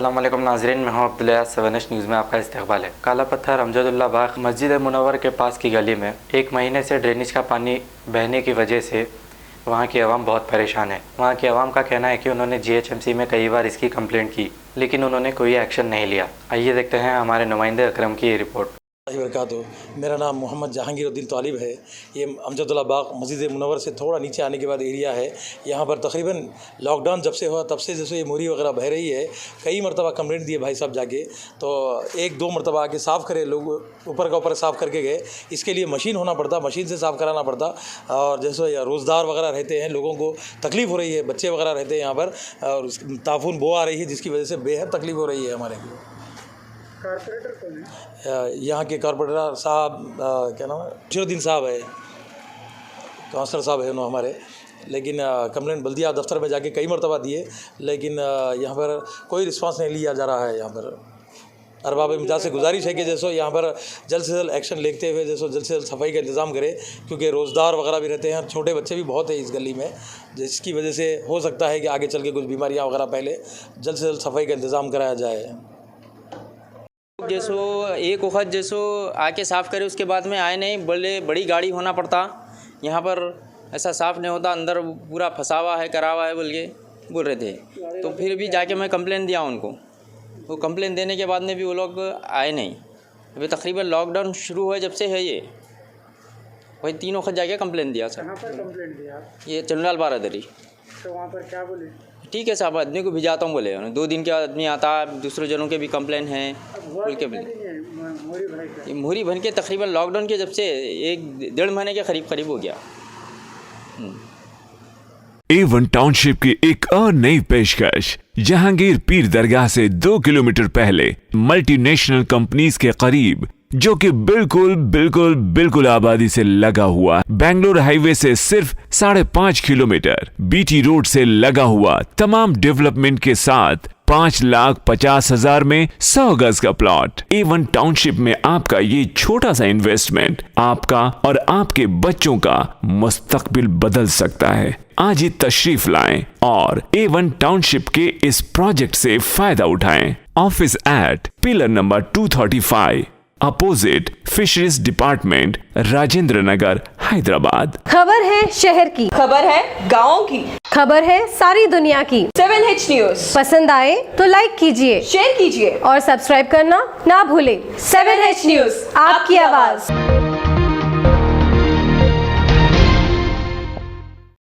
अस्सलाम वालेकुम नाज़रीन, मैं हूं अब्दुल्ला। 7H न्यूज़ में आपका इस्तकबाल है। काला पत्थर अमजदुल्ला बाग मस्जिद मुनव्वर के पास की गली में 1 महीने से ड्रेनेज का पानी बहने की वजह से वहां की आवाम बहुत परेशान है। वहां की आवाम का कहना है कि उन्होंने GHMC में कई बार इसकी कंप्लेंट की, लेकिन उन्होंने कोई एक्शन नहीं लिया। आइए देखते हैं हमारे नुमाइंदे अकरम की ये रिपोर्ट। मेरा नाम मोहम्मद जहांगीरुद्दीन तालिब है। ये अमजदुल्ला बाग मस्जिद मुनव्वर से थोड़ा नीचे आने के बाद एरिया है। यहाँ पर तकरीबन लॉकडाउन जब से हुआ तब से जैसे ये मोरी वगैरह बह रही है, कई मरतबा कंप्लेंट दिए भाई साहब जाके, तो 1-2 मरतबा आके साफ़ करे, लोग ऊपर का ऊपर साफ़ करके गए। इसके लिए मशीन होना पड़ता, मशीन से साफ़ कराना पड़ता। और जैसे रोज़दार वगैरह रहते हैं, लोगों को तकलीफ़ हो रही है, बच्चे वगैरह रहते हैं यहाँ पर, और ताफून बो आ रही है जिसकी वजह से बेहद तकलीफ़ हो रही है हमारे को। कारपोरेटर कौन है? यहाँ के कारपोरेटर साहब क्या नाम है, बशीरुद्दीन साहब है, काउंसलर साहब है उन्होंने हमारे। लेकिन कंप्लेंट बल्दिया दफ्तर में जाके कई मरतबा दिए, लेकिन यहाँ पर कोई रिस्पांस नहीं लिया जा रहा है। यहाँ पर अरबाब इमदाद से गुजारिश है कि जैसो यहाँ पर जल्द से जल्द एक्शन लेते हुए जैसो जल्द से जल्द सफाई का इंतज़ाम करे, क्योंकि रोज़दार वगैरह भी रहते हैं और छोटे बच्चे भी बहुत हैं इस गली में, जिसकी वजह से हो सकता है कि आगे चल के कुछ बीमारियाँ वगैरह पहले जल्द से जल्द सफाई का इंतज़ाम कराया जाए। जैसो एक वक्त जैसो आके साफ़ करे, उसके बाद में आए नहीं, बोले बड़ी गाड़ी होना पड़ता, यहाँ पर ऐसा साफ़ नहीं होता, अंदर पूरा फंसा हुआ है, करा हुआ है बोल रहे थे। तो फिर भी जाके मैं कंप्लेन दिया उनको, वो कंप्लेन देने के बाद में भी वो लोग आए नहीं। अभी तकरीबन लॉकडाउन शुरू हुआ जब से है ये, वही 3 वक्त जाके कंप्लेन दिया सर। कहाँ पर कंप्लेंट दिया? ये चंद्राल बारादरी। तो वहाँ पर क्या बोले? ठीक है साहब, आदमी को भिजाता हूँ बोले, 2 दिन के आदमी आता, दूसरे जनों के भी कंप्लेन है बोल के बोले। ये मोहरी भर के तकरीबन लॉकडाउन के जब से 1-1.5 महीने के करीब हो गया। A1 टाउनशिप की एक और नई पेशकश, जहांगीर पीर दरगाह से 2 किलोमीटर पहले मल्टीनेशनल कंपनीज के करीब, जो कि बिल्कुल आबादी से लगा हुआ, बेंगलोर हाईवे से सिर्फ 5.5 किलोमीटर, BT रोड से लगा हुआ, तमाम डेवलपमेंट के साथ 5,50,000 में 100 गज का प्लॉट। A1 टाउनशिप में आपका ये छोटा सा इन्वेस्टमेंट आपका और आपके बच्चों का मुस्तकबिल बदल सकता है। आज ही तशरीफ लाएं और A1 टाउनशिप के इस प्रोजेक्ट से फायदा उठाएं। Office at pillar number 235 opposite fisheries department, Rajendra Nagar, Hyderabad. खबर है शहर की, खबर है गाँव की, खबर है सारी दुनिया की। 7H न्यूज़ पसंद आए तो लाइक कीजिए, शेयर कीजिए और सब्सक्राइब करना ना भूलें। 7H न्यूज़, आपकी आवाज़।